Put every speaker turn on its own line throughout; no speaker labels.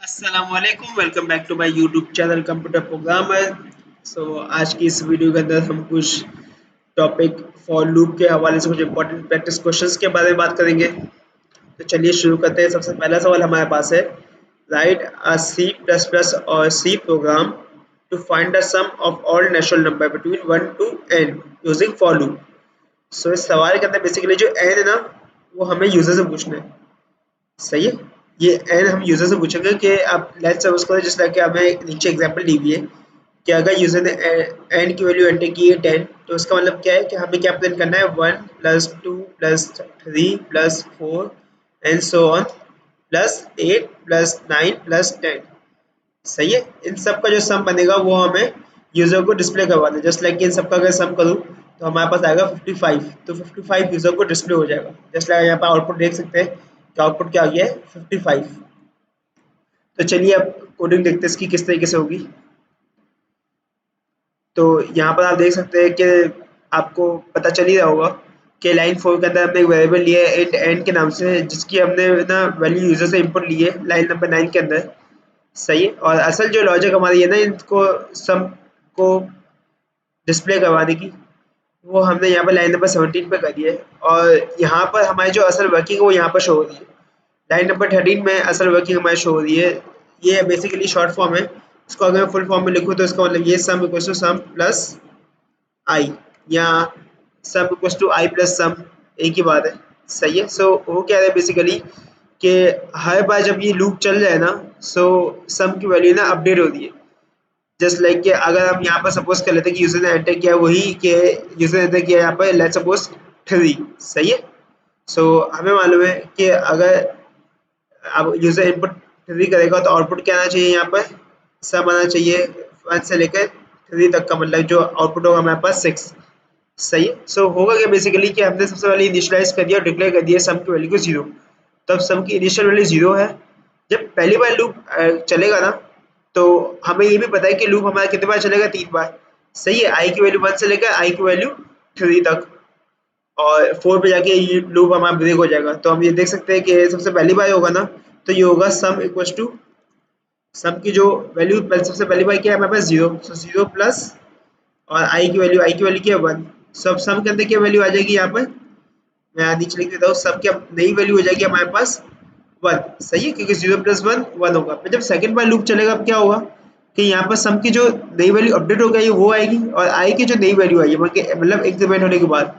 अस्सलामुअलैकुम, welcome back to my YouTube channel computer programmer. आज की इस वीडियो के अंदर हम कुछ टॉपिक फॉर लूप के हवाले से कुछ इंपॉर्टेंट प्रैक्टिस क्वेश्चंस के बारे में बात करेंगे। तो चलिए शुरू करते हैं। सबसे पहला सवाल हमारे पास है, write a C plus plus और C program to find the sum of all natural number between 1 to n using for loop. इस सवाल के अंदर बेसिकली जो n है ना, वो हमें यूजर से पूछना है। सही है। ये एन हम यूजर से पूछेंगे कि आप लेट्स सपोज करो, जिस तरह कि हमें नीचे एग्जांपल दी हुई है कि अगर यूजर ने एन की वैल्यू एंटर की है 10, तो उसका मतलब क्या है कि हमें क्या प्रिंट करना है 1 plus 2 plus 3 plus 4 and so on plus 8 plus 9 plus 10। सही है। इन सब का जो सम बनेगा वो हमें यूजर को डिस्प्ले करवाना है। जस्ट लाइक इन सब का अगर सम करूँ तो हमारे पास आएगा 55, तो 55 यूजर को डिस्प्ले हो जाएगा। जस्ट लाइक यहाँ पर आउटपुट देख सकते हैं कि आउटपुट क्या आ गया है 55। तो चलिए अब कोडिंग देखते हैं इसकी किस तरीके से होगी। तो यहाँ पर आप देख सकते हैं कि आपको पता चल ही रहा होगा कि लाइन 4 के अंदर हमने एक वेरिएबल लिया है इंट एन के नाम से, जिसकी हमने ना वैल्यू यूजर से इनपुट ली है लाइन नंबर 9 के अंदर। सही है। और असल जो लॉजिक हमारी है ना, इनको सम को डिस्प्ले करवाने की, वो हमने यहाँ पर लाइन नंबर 17 पे करी है। और यहाँ पर हमारी जो असल वर्किंग है वो यहाँ पर शो हो रही है। लाइन नंबर 13 में असल वर्किंग हमारी शो हो रही है। ये बेसिकली शॉर्ट फॉर्म है। इसको अगर फुल फॉर्म में लिखूँ तो इसका मतलब ये sum equals to sum plus I, या sum equals to I plus sum, एक ही बात है। सही है। वो क्या है बेसिकली कि हर बार जब ये लूप चल जाए ना, सम की वैल्यू ना अपडेट हो रही है। जस्ट लाइक कि अगर हम यहाँ पर सपोज कर लेते हैं कि यूजर ने एंटर किया वही कि यूजर ने एंटर किया यहाँ पर लेट्स सपोज 3। सही है। हमें मालूम है कि अगर अब यूजर इनपुट 3 करेगा तो आउटपुट क्या आना चाहिए, यहाँ पर सम आना चाहिए 1 से लेकर 3 तक का, मतलब जो आउटपुट होगा हमारे पास 6। सही है। होगा क्या बेसिकली कि हमने सबसे पहले इनिशियलाइज कर दिया और डिक्लेयर कर दिया सम की वैल्यू को 0। तब सम की इनिशियल वैल्यू 0 है। जब पहली बार लूप चलेगा ना, तो हमें ये भी पता है कि लूप हमारा कितने बार चलेगा, 3 बार। सही है। आई की वैल्यू 1 से लेकर आई की वैल्यू 3 तक, और 4 पे जाके ये लूप हमारा ब्रेक हो जाएगा। तो हम ये देख सकते हैं कि सबसे पहली बार होगा ना, तो ये होगा सम इक्वल्स टू सम की जो वैल्यू सबसे पहली बार क्या है हमारे पास 0, 0 प्लस और आई की वैल्यू क्या है 1। अब सम के अंदर क्या वैल्यू आ जाएगी यहाँ पर, मैं यहाँ नीचे लिख देता हूँ, सब क्या नई वैल्यू हो जाएगी हमारे पास 1। सही है, क्योंकि 0 प्लस 1 1 होगा। फिर जब सेकंड बार लूप चलेगा अब क्या होगा कि यहाँ पर सम की जो नई वैल्यू अपडेट हो गई है वो आएगी, और आई की जो नई वैल्यू आई है मतलब इंक्रीमेंट होने के बाद।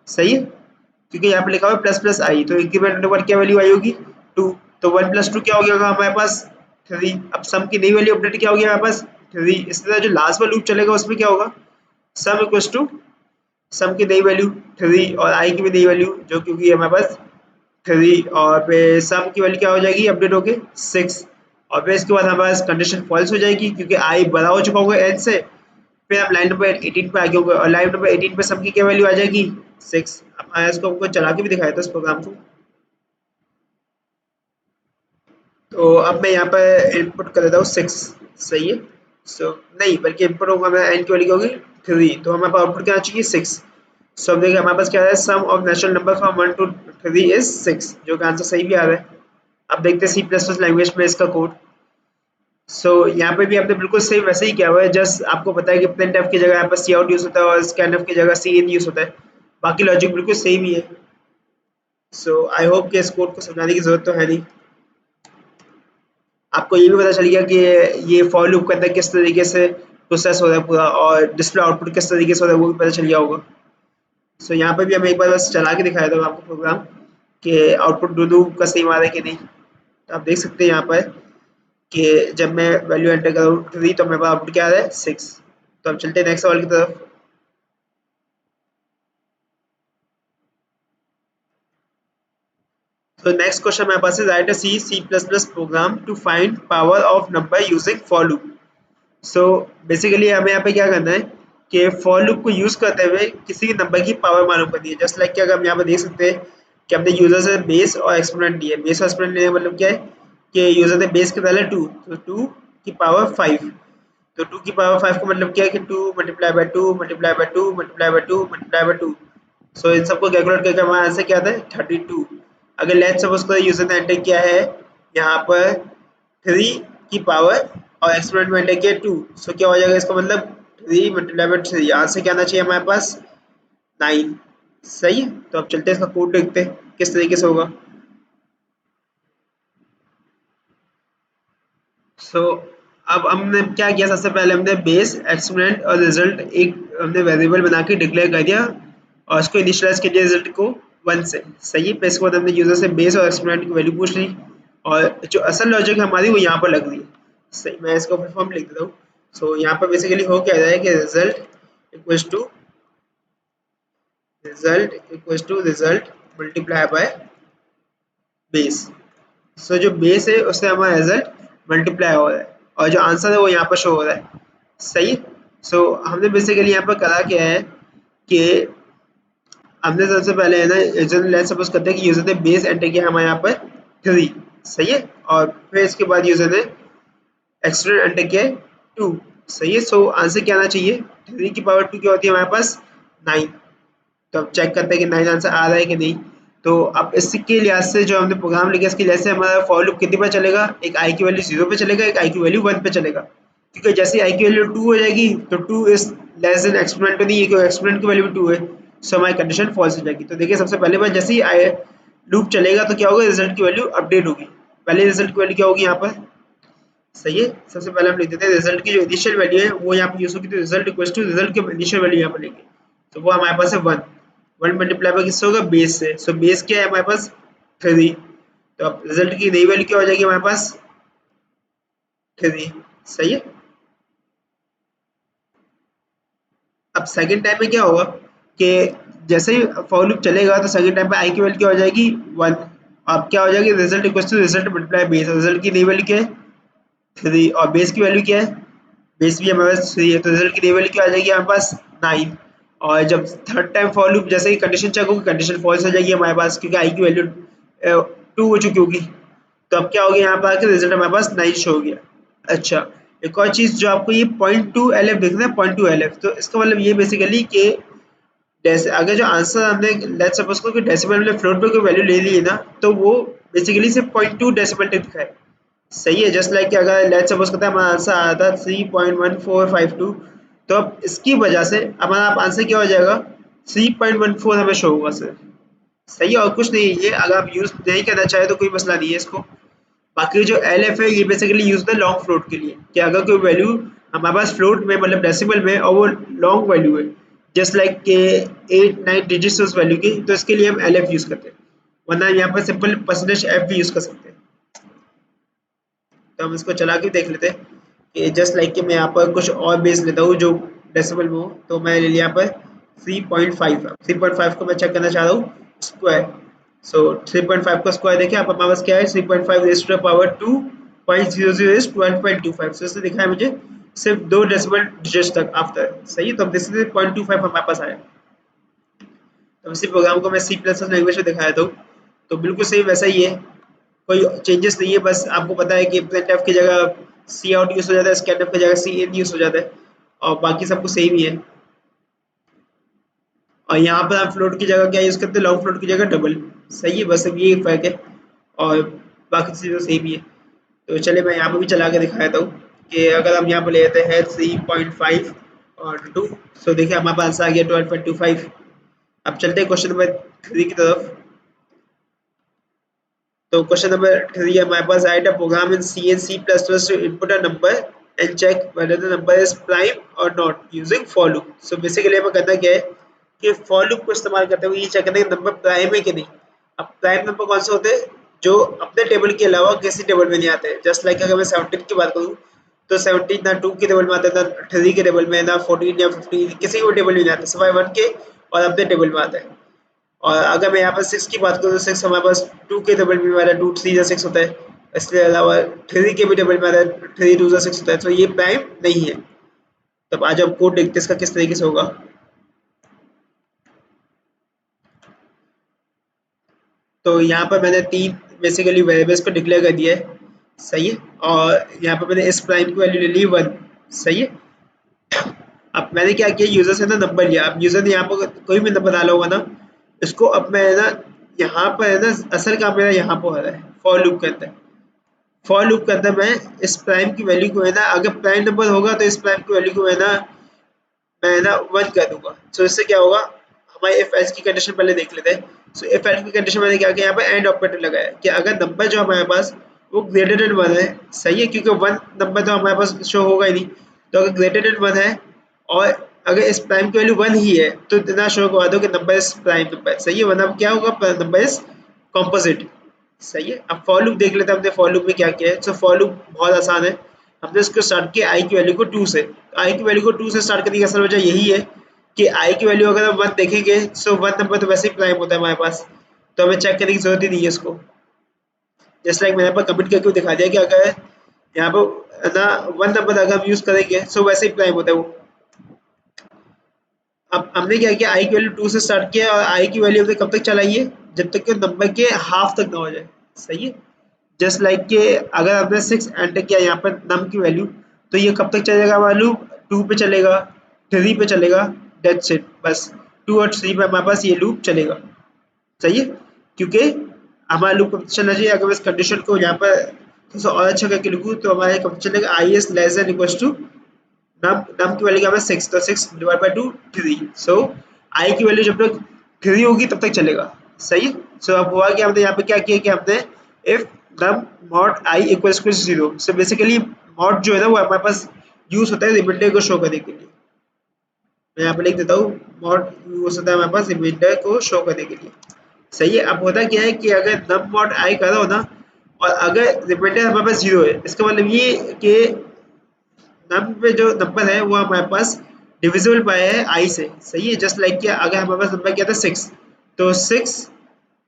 सही है। क्योंकि यहाँ पे लिखा हुआ है प्लस प्लस आई, तो इंक्रीमेंट होने के बाद क्या वैल्यू आई होगी 2। तो 1 प्लस 2 क्या हो गया होगा हमारे पास 3। अब सम की नई वैल्यू अपडेट क्या होगी हमारे पास 3। इस तरह जो लास्ट बार लूप चलेगा उसमें क्या होगा, सम इक्वल्स टू सम की नई वैल्यू 3 और आई की भी नई वैल्यू जो क्योंकि हमारे पास 3, और फिर सम की वैल्यू क्या हो जाएगी अपडेट होके 6। और फिर इसके बाद हमारे पास कंडीशन फॉल्स हो जाएगी क्योंकि आई बड़ा हो चुका होगा n से। फिर हम लाइन नंबर 18 पे आगे होंगे और लाइन नंबर 18 पे सम की क्या वैल्यू आ जाएगी 6। अब मैं इसको आपको चला के भी दिखाया था इस प्रोग्राम को। तो अब मैं यहाँ पर इनपुट कर देता हूँ 6। सही है। नहीं, बल्कि इनपुट होगा मैं एन की वैल्यू क्या होगी 3, तो हमारे पास आउटपुट क्या आ चाहिए 6। अब देखिए हमारे पास क्या है, sum of natural number from 1 to 3 is 6, जो कि आंसर सही भी आ रहा है। अब देखते हैं सी प्लस प्लस लैंग्वेज में इसका कोड। यहाँ पे भी आपने बिल्कुल सही वैसे ही किया हुआ है। जस्ट आपको पता है कि printf की जगह यहाँ पर सी आउट यूज होता है और scanf की जगह सी इन यूज होता है। बाकी लॉजिक बिल्कुल सेम ही है। आई होप कि इस कोड को समझाने की जरूरत तो है नहीं। आपको ये भी पता चल गया कि ये फॉर लूप के अंदर किस तरीके से प्रोसेस हो रहा है पूरा, और डिस्प्ले आउटपुट किस तरीके से हो रहा है वो भी पता चल गया होगा। यहाँ पे भी हम एक बार बस चला के दिखाया था आपको प्रोग्राम कि आउटपुट दोनों का सेम आ रहा है कि नहीं। तो आप देख सकते हैं यहाँ पर कि जब मैं वैल्यू एंटर करूँ 3 तो मेरे पास आउटपुट क्या आ रहा है 6। तो अब चलते हैं नेक्स्ट सवाल की तरफ। तो नेक्स्ट क्वेश्चन मेरे पास है, write a C plus plus program to find power of number using for loop. Basically हमें यहाँ पे क्या करना है कि फॉर लूप को यूज करते हुए किसी नंबर की पावर मालूम करनी है। जस्ट लाइक कि अगर हम यहाँ पे देख सकते हैं कि हमने यूजर से बेस और एक्सपोनेंट लिया है। बेस और एक्सपोनेंट लेने का मतलब क्या है कि यूजर ने बेस के पहले 2, तो 2 की पावर 5। तो 2 की पावर 5 का मतलब क्या है कि 2 multiply by 2 multiply by 2 multiply by 2 multiply by 2। इन सबको कैलकुलेट करके हमारा आंसर क्या आता है 32। अगर लेट्स सपोज करो यूजर ने एंटर किया है यहाँ पर 3 की पावर और एक्सपोनेंट में लेके 2, सो क्या हो जाएगा इसका मतलब 3 मल्टीप्लाई बाय 3, यहाँ से क्या आना चाहिए हमारे पास 9। सही है, तो अब चलते हैं इसका कोड देखते हैं किस तरीके से होगा। सो अब हमने क्या किया, सबसे पहले हमने बेस एक्सपोनेंट और रिजल्ट एक हमने वेरिएबल बना के डिक्लेयर कर दिया और उसको इनिशियलाइज कर दिया रिजल्ट को 1 से। सही है, फिर इसके बाद हमने यूजर से बेस और एक्सपोनेंट की वैल्यू पूछ ली और जो असल लॉजिक है हमारी वो यहाँ पर लग रही है। सही, मैं इसको फुल फॉर्म लिख देता हूँ। सो यहाँ पर बेसिकली हो क्या रहा है कि रिजल्ट मल्टीप्लाई बाय बेस। सो जो बेस है उससे हमारा रिजल्ट मल्टीप्लाई हो रहा है और जो आंसर है वो यहाँ पर शो हो रहा है। सही। सो हमने बेसिकली यहाँ पर करा क्या है कि हमने सबसे पहले है ना यूजर लेट्स सपोज करते हैं कि यूजर ने बेस एंटर किया हमारे यहाँ पर 3। सही है, और फिर इसके बाद यूजर ने एक्सपोनेंट एंटर किया 2। सही है, सो आंसर क्या आना चाहिए 3 की पावर 2 क्या होती है हमारे पास 9। तो अब चेक करते हैं कि 9 आंसर आ रहा है कि नहीं। तो अब इसके लिहाज से जो हमने प्रोग्राम लिखा इसके लिहाज से हमारा फॉर लूप कितने पे चलेगा, एक आई की वैल्यू 0 पे चलेगा, एक आई की वैल्यू 1 पे चलेगा। क्योंकि जैसे आई की वैल्यू 2 हो जाएगी तो 2 इज लेस देन एक्सपोनेंट तो नहीं है क्योंकि एक्सपोनेंट की वैल्यू 2 है। सो हमारी कंडीशन फॉल्स हो जाएगी। तो देखिए सबसे पहले बार जैसे ही आई लूप चलेगा तो क्या होगा, रिजल्ट की वैल्यू अपडेट होगी। पहले रिजल्ट की वैल्यू क्या होगी यहाँ पर। सही है, सबसे पहले हम लिख देते हैं रिजल्ट की जो इनिशियल वैल्यू है वो यहाँ पे यूज होगी, तो रिजल्ट इक्वल टू रिजल्ट की इनिशियल वैल्यू यहाँ पर लेंगे। तो वो हमारे पास है 1। 1 मल्टीप्लाई बाय किससे होगा, बेस से। सो बेस क्या है हमारे पास 3। तो अब रिजल्ट की नई वैल्यू क्या हो जाएगी हमारे पास 3। सही है। अब सेकंड टाइम में क्या होगा कि जैसे ही फॉर लूप चलेगा तो सेकंड टाइम पे आई की वैल्यू क्या हो जाएगी 1। अब क्या हो जाएगी, result equal to result multiply base. Result की नई वैल्यू क्या है 3 और बेस की वैल्यू क्या है, बेस भी हमारे पास 3 है, तो रिजल्ट की नई वैल्यू क्या आ जाएगी हमारे पास 9। और जब थर्ड टाइम फॉर लूप जैसे ही कंडीशन चेक होगी कंडीशन फॉल्स हो जाएगी हमारे पास क्योंकि आई की वैल्यू 2 हो चुकी होगी। तो अब क्या हो गया यहाँ पर आके रिजल्ट हमारे पास 9 शो हो गया। अच्छा, एक और चीज़ जो आपको ये 0.2 LF दिखना है 0.2 LF, तो इसका मतलब ये बेसिकली कि जैसे अगर जो आंसर हमने लेट्स सपोज को कि डेसिमल में फ्लोट पे कोई वैल्यू ले ली है ना तो वो बेसिकली सिर्फ 0.2 डेसिमल तक दिखाए। सही है, जस्ट लाइक कि अगर लेट्स सपोज करते हैं हमारा आंसर आया था 3.1452, तो अब इसकी वजह से हमारा आंसर क्या हो जाएगा 3.14 हमें शो होगा सर। सही है, और कुछ नहीं है ये, अगर आप यूज नहीं करना चाहे तो कोई मसला नहीं है इसको। बाकी जो एल एफ है ये बेसिकली यूज होता है लॉन्ग फ्लोट के लिए कि अगर कोई वैल्यू हमारे पास फ्लोट में मतलब डेसिमल में और वो लॉन्ग वैल्यू है जस्ट लाइक के 8-9 डिजिट्स उस वैल्यू की, तो इसके लिए हम एल एफ यूज करते हैं, वरना यहाँ पर सिंपल परसेंटेज एफ भी यूज कर सकते हैं। तो हम इसको चला के देख लेते हैं कि जस्ट लाइक कि मैं यहाँ पर कुछ और बेस लेता हूँ जो डेसिमल में हो, तो मैं ले लिया यहाँ पर 3.5। 3.5 को मैं चेक करना चाह रहा हूँ स्क्वायर। सो 3.5 का स्क्वायर देखिए आप हमारे पास क्या है 3.5 raise to the power 2.00 is 12.25। So इससे दिखा है मुझे सिर्फ 2 डेसिमल डिजिट्स तक आफ्टर। सही है, तो दिस इज 0.25 हमारे पास आया। तो इसी प्रोग्राम को मैं सी प्लस प्लस लैंग्वेज में दिखाया था, तो बिल्कुल सही वैसा ही है, कोई चेंजेस नहीं है। बस आपको पता है कि प्रिंटफ की जगह सी आउट यूज हो जाता है, स्कैनफ की जगह सी इन यूज हो जाता है और बाकी सब कुछ सेम ही है। और यहाँ पर आप फ्लोट की जगह क्या यूज करते हैं, लॉन्ग फ्लोट की जगह डबल। सही है, बस अब ये फर्क है और बाकी चीज़ें सेम ही है। तो चलिए मैं यहाँ पर भी चला के दिखाया था कि अगर हम यहाँ पर ले लेते हैं 3.5 और 2, सो देखिए हमारे पास आ गया 12.25। अब चलते हैं क्वेश्चन नंबर 3 की तरफ। तो क्वेश्चन नंबर 3 हमारे पास write a program in C and C plus plus to input a number and check whether the number is prime or not using for loop। So basically हमें करना क्या है कि for loop को इस्तेमाल करते हुए ये चेक करना है कि नंबर प्राइम है कि नहीं। अब प्राइम नंबर कौन से होते हैं, जो अपने टेबल के अलावा किसी टेबल में नहीं आते हैं। जस्ट लाइक अगर मैं 17 की बात करूँ तो 17 ना 2 के टेबल में आता है, ना 3 के टेबल में, ना 14 या 15 किसी भी टेबल में नहीं आता, सिवाय 1 के और अपने टेबल में आता है। और अगर मैं यहाँ पर 6 की बात करूँ तो 6 हमारे पास 2 के टेबल में आता है, 2 3 या 6 होता है। इसके अलावा 3 के भी टेबल में आता है, 3 2 या 6 होता है, तो ये प्राइम नहीं है। तब आज हम कोड देखते हैं इसका किस तरीके से होगा। तो यहाँ पर मैंने 3 बेसिकली वेरिएबल्स को डिक्लेयर कर दिया है। सही है, और यहाँ पर मैंने इस प्राइम की वैल्यू ले ली 1। सही है, अब मैंने क्या किया यूजर से ना नंबर लिया। अब यूजर ने यहाँ पर कोई भी नंबर डाला होगा ना, इसको अब मैं ना यहाँ पर है ना असल काम मेरा यहाँ पर हो रहा है फॉर लूप के अंदर। फॉर लूप के अंदर मैं इस प्राइम की वैल्यू को है ना, अगर प्राइम नंबर होगा तो इस प्राइम की वैल्यू को है ना मैं ना 1 कर दूंगा। सो इससे क्या होगा, हमारे इफ एल्स की कंडीशन पहले देख लेते हैं। सो इफ एल्स की कंडीशन मैंने क्या किया, यहाँ पे एंड ऑपरेटर लगाया कि अगर नंबर जो हमारे पास वो ग्रेटर देन 1 है, सही है, क्योंकि 1 नंबर तो हमारे पास शो होगा ही नहीं, तो अगर ग्रेटर देन 1 है और अगर इस प्राइम की वैल्यू 1 ही है तो इतना शो करवा दो कि नंबर इज प्राइम नंबर, सही है, वरना क्या होगा, नंबर इज कॉम्पोजिट, सही है। अब फॉर लूप देख लेते हैं हमने फॉर लूप में क्या किया है। सो फॉर लूप बहुत आसान है, हमने इसको स्टार्ट किया आई की वैल्यू को 2 से। आई की वैल्यू को 2 से स्टार्ट करने की असल वजह यही है कि आई की वैल्यू अगर हम 1 देखेंगे, सो 1 नंबर तो वैसे ही प्राइम होता है हमारे पास, तो हमें चेक करने की जरूरत ही नहीं है इसको। जस्ट लाइक मैंने यहाँ पर कमिट करके दिखा दिया कि अगर यहाँ पर ना 1 नंबर अगर हम यूज करेंगे, सो वैसे ही प्राइम होता है वो। अब हमने क्या किया, आई की वैल्यू 2 से स्टार्ट किया और आई की वैल्यू हमने कब तक चलाई है, जब तक कि नंबर के हाफ तक ना हो जाए, सही है। जस्ट लाइक के अगर हमने 6 एंटर किया यहाँ पर नम की वैल्यू, तो ये कब तक चलेगा हमारा लूप, 2 पे चलेगा, 3 पे चलेगा, दैट्स इट, बस 2 और 3 पे हमारे पास ये लूप चलेगा, सही है। क्योंकि हमारा लूप कब चलना चाहिए, अगर मैं इस कंडीशन को यहाँ पर थोड़ा सा और अच्छा करके लिखूँ तो हमारे कब चलेगा, I is less than equal to num की वैल्यू क्या है 6, तो 6 डिवाइड बाय 2 3, सो आई की वैल्यू जब तक 3 होगी तब तक चलेगा, सही है। सो अब हुआ कि हमने यहाँ पे क्या किया कि हमने if num mod i equals to 0, so basically mod जो है ना वो हमारे पास यूज होता है रिमाइंडर को शो करने के लिए। मैं यहाँ पे लिख देता हूँ, मॉड यूज होता है हमारे पास रिमाइंडर को शो करने के लिए, सही है। अब होता क्या है कि अगर नम मॉड आई कर रहा हो ना और अगर रिमाइंडर हमारे पास 0 है, इसका मतलब ये कि नम पे जो नंबर है वो हमारे पास डिविजिबल बाय है आई से, सही है। जस्ट लाइक कि अगर हमारे पास नंबर क्या था 6, तो 6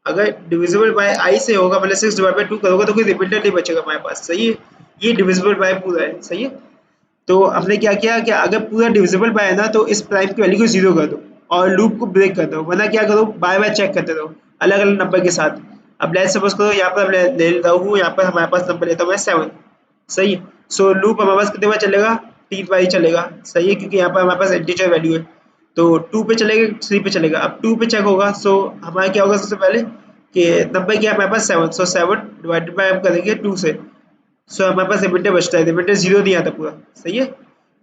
अगर डिविजिबल बाय आई से होगा, मतलब 6 डिवाइड बाय 2 करोगे तो कोई रिमाइंडर नहीं बचेगा हमारे पास, सही है। ये डिविजिबल बाय पूरा है, सही है। तो हमने क्या किया कि अगर पूरा डिविजिबल बाय है ना तो इस प्राइम की वैल्यू को 0 कर दो और लूप को ब्रेक कर दो, वरना क्या करो, बाय बाय चेक करते रहो अलग अलग नंबर के साथ। अब लेट्स सपोज करो यहाँ पर मैं ले लेता हूँ, यहाँ पर हमारे पास नंबर लेता हूँ मैं 7, सही। सो लूप हमारे पास कितने बार चलेगा, 3 बार ही चलेगा, सही है, क्योंकि यहाँ पर हमारे पास इंटीजर वैल्यू है। तो 2 पे चलेगा, 3 पे चलेगा, अब 2 पे चेक होगा, सो हमारा क्या होगा सबसे पहले कि नंबर क्या है हमारे पास 7, सो 7 डिवाइडेड बाय हम करेंगे 2 से, सो हमारे पास रिमाइंडर बचता है, रिमाइंडर 0 नहीं आता पूरा, सही है।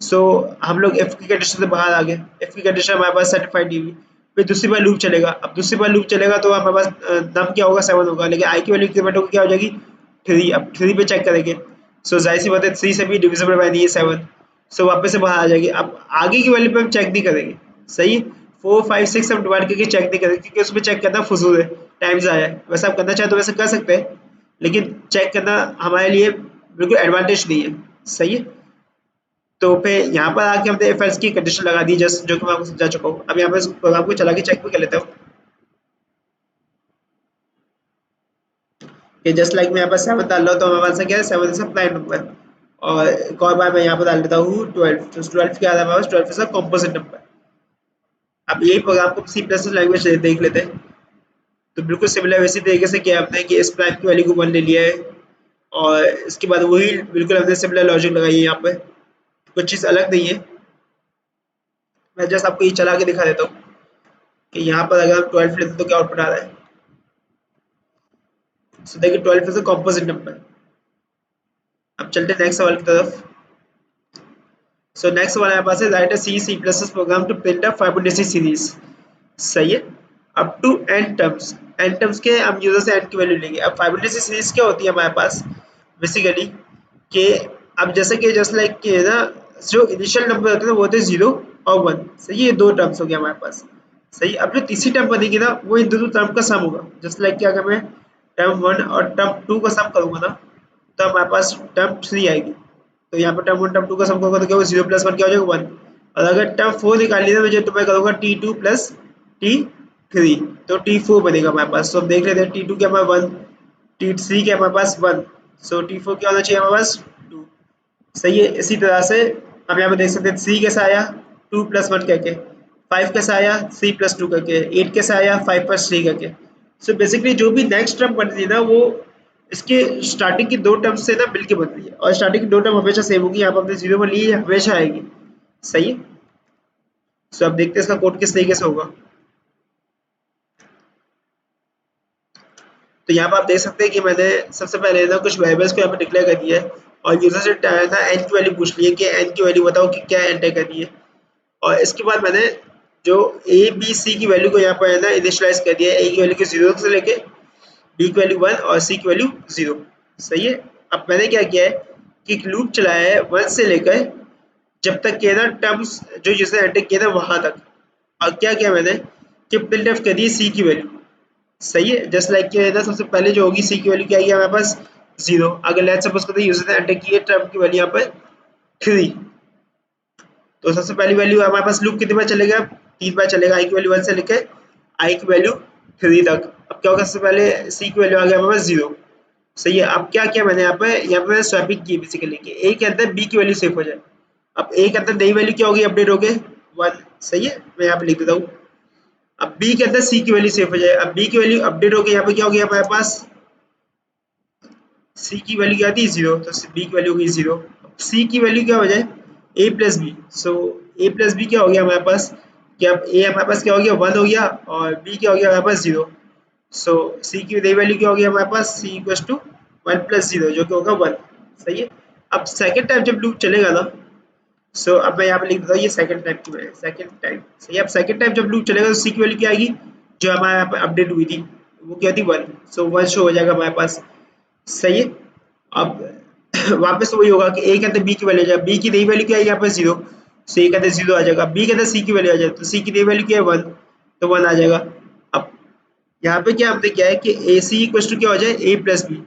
सो हम लोग इफ की कंडीशन से बाहर आ गए, इफ की कंडीशन हमारे पास सेटिस्फाइड नहीं हुई, फिर दूसरी बार लूप चलेगा। अब दूसरी बार लूप चलेगा तो हमारे पास नम क्या होगा 7 होगा, लेकिन आई की वैल्यू इंक्रीमेंट होगी क्या हो जाएगी 3, अब 3 पे चेक करेंगे, सो जाहिर सी बात है 3 से भी डिविजिबल बाय नहीं है 7, सो वापस से बाहर आ जाएगी। अब आगे की वैल्यू पे हम चेक नहीं करेंगे, सही। 4 5 6 हम डिवाइड करके चेक नहीं करेंगे, क्योंकि उसमें चेक करना फजूल है, टाइम ज़ाया है। वैसे आप करना चाहे तो वैसे कर सकते हैं, लेकिन चेक करना हमारे लिए बिल्कुल एडवांटेज नहीं है, सही है। तो फिर यहाँ पर आके हमने इफ एल्स की कंडीशन लगा दी, जस्ट जो कि मैं आपको समझा चुका हूँ। अब यहाँ पर प्रोग्राम को चला के चेक भी कर लेता हूँ कि जस्ट लाइक मैं यहाँ पर 7 डाल रहा हूँ तो हमारे पास क्या है, 7 इज अ प्राइम नंबर। और एक और बार मैं यहाँ पर डाल देता हूँ 12, तो 12 क्या आ रहा है हमारे पास, 12 इज अ कॉम्पोजिट नंबर। अब यही प्रोग्राम को सी प्लस लैंग्वेज देख लेते हैं। तो बिल्कुल सिमिलर वैसी तरीके से किया हमने कि इस प्राइम की वैल्यू को 1 ले लिया है और इसके बाद वही बिल्कुल हमने सिमिलर लॉजिक लगाई है यहाँ पर, कुछ चीज़ अलग नहीं है। मैं जस्ट आपको ये चला के दिखा देता हूँ कि यहाँ पर अगर हम 12 लेते हैं तो क्या आउटपुट आ रहा है। सो देखिए 12 इज अ कॉम्पोजिट नंबर। अब चलते हैं नेक्स्ट सवाल की तरफ। सो नेक्स्ट सवाल हमारे पास है, write a C C plus plus program to print a Fibonacci series, सही है, up to n terms. n terms के हम यूजर से n की वैल्यू लेंगे। अब फिबोनाची सीरीज क्या होती है हमारे पास बेसिकली कि अब जैसे कि जस्ट लाइक कि ना जो इनिशियल नंबर होते हैं वो होते हैं 0 और 1, सही, ये दो टर्म्स हो गया हमारे पास, सही। अब जो तीसरी टर्म बनेगी ना वो इन दोनों टर्म का सम होगा। जस्ट लाइक कि अगर मैं टर्म 1 और टर्म 2 का सम करूंगा ना तो हमारे पास टर्म 3 आएगी। तो यहाँ पर टर्म 1 टर्म 2 का सम करूंगा तो क्या होगा, 0 प्लस 1 क्या हो जाएगा 1। और अगर टर्म 4 निकालनी है मुझे तो मैं करूंगा T2 प्लस T3, तो T4 बनेगा हमारे पास। तो हम देख लेते हैं T2 क्या हमारे 1, T3 क्या हमारे पास 1, सो T4 क्या होना चाहिए हमारे पास 2, सही है। इसी तरह से हम यहाँ पे देख सकते हैं 3 कैसे आया 2 प्लस 1 करके, 5 कैसे आया 3 प्लस 2 करके, 8 कैसे आया 5 प्लस 3 करके। सो बेसिकली जो भी नेक्स्ट टर्म बन रही है ना वो इसके स्टार्टिंग की दो टर्म से ना मिलके बन रही है, और स्टार्टिंग की दो टर्म हमेशा सेम होगी। यहाँ पर हमने 0 पर ली है, हमेशा आएगी, सही है। सो अब देखते हैं इसका कोड किस तरीके से होगा। तो यहाँ पर आप देख सकते हैं कि मैंने सबसे पहले ना कुछ वेरिएबल्स को यहाँ पे डिक्लेयर कर दिया है और यूजर से ना एन की वैल्यू पूछ ली है कि एन की वैल्यू बताओ कि क्या एंटर करनी है। और इसके बाद मैंने जो ए बी सी की वैल्यू को यहाँ पर है ना इनिशियलाइज कर दिया है। ए की वैल्यू को 0 से लेके बी की वैल्यू 1 और सी की वैल्यू 0। सही है। अब मैंने क्या किया है कि एक लूप चलाया है 1 से लेकर जब तक के ना टर्म्स जो यूजर एंटर किए ना वहां तक। और क्या किया मैंने कि प्रिंटफ कर दी सी की वैल्यू। सही है। जस्ट लाइक कि ना सबसे पहले जो होगी सी की वैल्यू क्या आएगी हमारे पास 0। अगर लेट्स सपोज करते हैं यूजर ने एंटर की है टर्म की वैल्यू यहाँ पर 3, तो सबसे पहली वैल्यू हमारे पास लूप कितनी बार चलेगा 3 बार चलेगा। आई की वैल्यू 1 से लेकर आई की वैल्यू 3 तक। अब क्या होगा सबसे पहले सी की वैल्यू आ गया हमारे पास 0। सही है। अब क्या किया मैंने यहाँ पे मैंने स्वैपिंग की बेसिकली कि ए के अंदर बी की वैल्यू सेव हो जाए। अब ए के अंदर नई वैल्यू क्या होगी अपडेट हो गए 1। सही है। मैं यहाँ पे लिख देता हूँ। अब बी के अंदर सी की वैल्यू सेव हो जाए। अब बी की वैल्यू अपडेट हो गई। यहाँ पे क्या हो गया हमारे पास सी की वैल्यू क्या थी 0, तो बी की वैल्यू हो गई 0। सी की वैल्यू क्या हो जाए A plus B. So A plus B क्या हो गया हमारे पास कि अब ए हमारे पास क्या हो गया 1 हो गया और बी क्या हो गया हमारे पास 0। सो सी की नई वैल्यू क्या हो गया हमारे पास सी इक्वल्स टू 1 प्लस 0 जो कि होगा 1। सही है। अब सेकेंड टाइम जब लूप चलेगा ना, सो अब मैं यहाँ पे लिख देता हूँ ये सेकंड टाइम की वैल्यू सेकंड टाइम। सही है। अब सेकंड टाइम जब लूप चलेगा तो सी की वैल्यू क्या आएगी जो हमारे यहाँ पे अपडेट हुई थी वो क्या थी 1। सो 1 शो हो जाएगा हमारे पास। सही है। अब वापस वही होगा कि ए के अंदर बी की वैल्यू आ जाए। बी की नई वैल्यू क्या है यहाँ पर 0, सो ए के अंदर 0 आ जाएगा। बी के अंदर सी की वैल्यू आ जाए तो सी की नई वैल्यू क्या है 1, तो 1 आ जाएगा। अब यहाँ पे क्या हमने किया है कि ए सी इक्वल टू क्या हो जाए A plus B.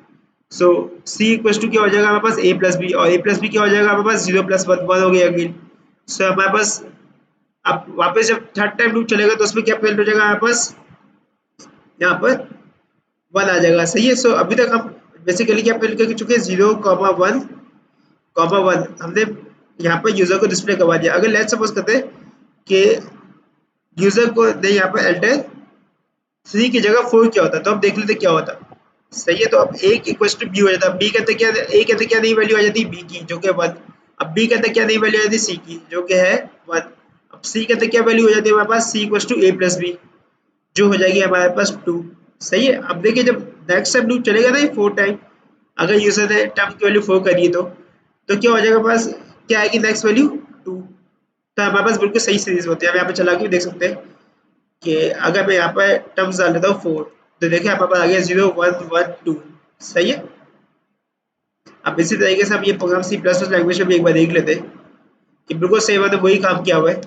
So C equal to क्या हो जाएगा हमारे पास ए प्लस बी और ए प्लस बी क्या हो जाएगा हमारे पास 0 प्लस 1 1 हो गया अगेन। सो हमारे पास अब वापस जब थर्ड टाइम लूप चलेगा तो उसमें क्या प्रिंट हो जाएगा हमारे पास यहाँ पर 1 आ जाएगा। सही है। सो अभी तक हम बेसिकली क्या प्रिंट कर चुके हैं 0, 1, 1 हमने यहाँ पर यूजर को डिस्प्ले करवा दिया। अगर लेट्स सपोज करते हैं कि यूजर को नहीं यहाँ पर एंटर 3 की जगह 4 क्या होता है तो अब देख लेते क्या होता है। सही है। तो अब ए इक्वल टू बी हो जाता है। बी के अंदर क्या ए के अंदर क्या नई वैल्यू आ जाती है बी की जो कि 1। अब बी के अंदर क्या नई वैल्यू आ जाती है सी की जो कि है 1। अब सी के अंदर क्या वैल्यू हो जाती है हमारे पास C equal to A plus B जो हो जाएगी हमारे पास 2। सही है। अब देखिए जब नेक्स्ट टाइम लूप चलेगा ना ये 4 टाइम, अगर यूजर ने टर्म की वैल्यू 4 करी है तो क्या हो जाएगा हमारे पास क्या आएगी नेक्स्ट वैल्यू 2। तो हमारे पास बिल्कुल सही सीरीज होती है। हम यहाँ पे चला के भी देख सकते हैं कि अगर मैं यहाँ पर टर्म्स डाल देता हूँ 4 तो देखिए हमारे पास आ गया 0 1 1 2। सही है। अब इसी तरीके से हम ये program C plus plus language में भी एक बार देख लेते हैं कि बिल्कुल सेम है तो वही काम किया हुआ है।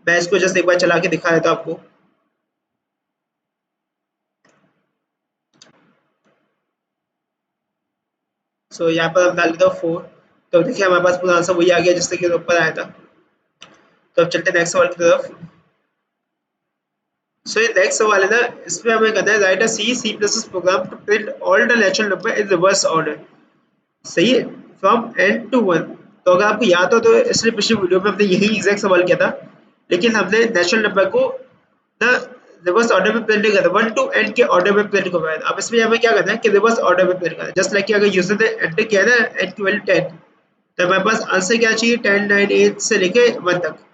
मैं इसको जस्ट एक बार चला के दिखा देता हूँ आपको। सो यहाँ पर हम डाल देता हूँ 4 तो देखिए हमारे पास पूरा आंसर वही आ गया जिससे कि ऊपर आया था। तो अब चलते हैं नेक्स्ट सवाल की तरफ। सो ये नेक्स्ट सवाल है ना इसमें हमें कहना है write a C plus program to print all the natural number in reverse order. सही है। From n to 1। तो अगर आपको याद हो तो इसलिए पिछली वीडियो में हमने यही एग्जैक्ट सवाल किया था लेकिन हमने नेचुरल नंबर को ना रिवर्स ऑर्डर में प्रिंट नहीं करता 1 to n के ऑर्डर में प्रिंट करवाया था। अब इसमें हमें क्या करना है कि रिवर्स ऑर्डर में प्रिंट करना है। जस्ट लाइक कि अगर यूजर ने एंटर किया ना n की वैल्यू 10 तो हमारे पास आंसर क्या चाहिए 10 9 8 से लेके 1 तक।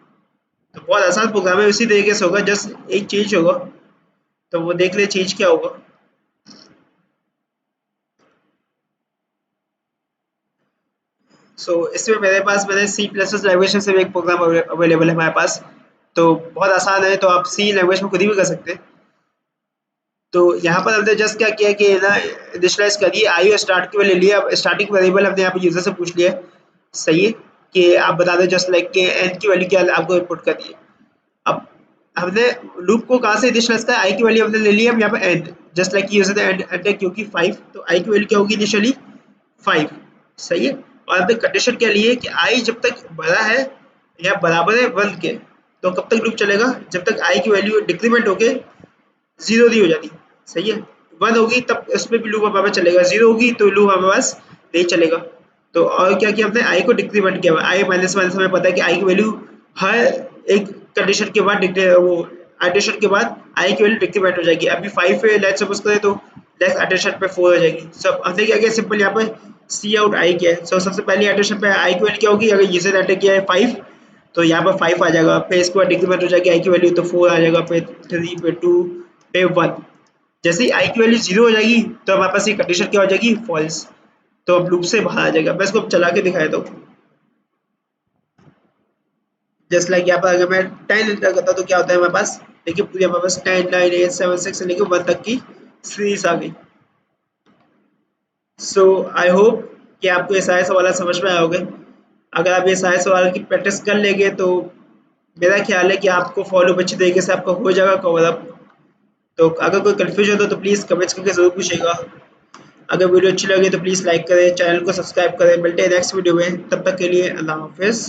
तो बहुत आसान प्रोग्राम है। उसी तरीके से होगा जस्ट एक चेंज होगा तो वो देख ले चेंज क्या होगा। इसमें मेरे पास मैंने सी प्लस प्लस लैंग्वेज से भी एक प्रोग्राम अवेलेबल है हमारे पास। तो बहुत आसान है तो आप सी लैंग्वेज में खुद ही भी कर सकते हैं। तो यहाँ पर हमने जस्ट क्या किया कि ना इनिशियलाइज कर दिए आई स्टार्ट की वैल्यू लिया। अब स्टार्टिंग वेरिएबल हमने यहाँ पे यूजर से पूछ लिया है। सही है कि आप बता दें जस्ट लाइक के एन की वैल्यू क्या आपको इनपुट कर दी है। अब हमने लूप को कहाँ से इनिशियलाइज किया आई की वैल्यू हमने ले ली है। अब यहाँ पे एंड जस्ट लाइक यूजर ने एंटर क्योंकि 5 तो आई की वैल्यू क्या होगी इनिशियली 5। सही है। और हमने कंडीशन क्या ली है कि आई जब तक बड़ा है या बराबर है 1 के तो कब तक लूप चलेगा जब तक आई की वैल्यू डिक्रीमेंट होके 0 नहीं हो जाती। सही है। 1 होगी तब उसमें भी लूप हमारे पास चलेगा, 0 होगी तो लूप हमारे पास नहीं चलेगा। तो और क्या किया हमने आई को डिक्रीमेंट किया हुआ आई माइनस माइनस हमें पता है कि आई की वैल्यू हर एक कंडीशन के बाद वो एडिशन के बाद आई की वैल्यू डिक्रीमेंट हो जाएगी। अभी 5 पे लेट्स सपोज करें तो नेक्स्ट एडिशन पे 4 हो जाएगी। सब हमने क्या किया सिंपल यहाँ पे सी आउट आई किया है। सबसे पहली एडिशन पे आई की वैल्यू क्या होगी अगर यूजर एंटर किया है 5 तो यहाँ पर 5 आ जाएगा। फिर इसके बाद डिक्रीमेंट हो जाएगी आई की वैल्यू तो 4 आ जाएगा। फिर 3 पे 2 पे 1 जैसे ही आई की वैल्यू 0 हो जाएगी तो हमारे पास ये कंडीशन क्या हो जाएगी, फॉल्स। तो अब लूप से बाहर आ जाएगा। मैं इसको चला के दिखाया तो जस्ट लाइक यहाँ पर अगर मैं 10 एंटर करता हूँ तो क्या होता है हमारे पास, देखिए पूरी हमारे पास 10 9 8 7 6 से लेकर 1 तक की सीरीज आ गई। सो आई होप कि आपको ये सारे सवाल समझ में आए होंगे। अगर आप ये सारे सवाल की प्रैक्टिस कर लेंगे तो मेरा ख्याल है कि आपको फॉलो अच्छी तरीके से आपका हो जाएगा कवर अप। तो अगर कोई कन्फ्यूजन हो तो प्लीज़ कमेंट्स करके ज़रूर पूछेगा। अगर वीडियो अच्छी लगे तो प्लीज़ लाइक करें, चैनल को सब्सक्राइब करें। मिलते हैं नेक्स्ट वीडियो में, तब तक के लिए अल्लाह हाफिज़।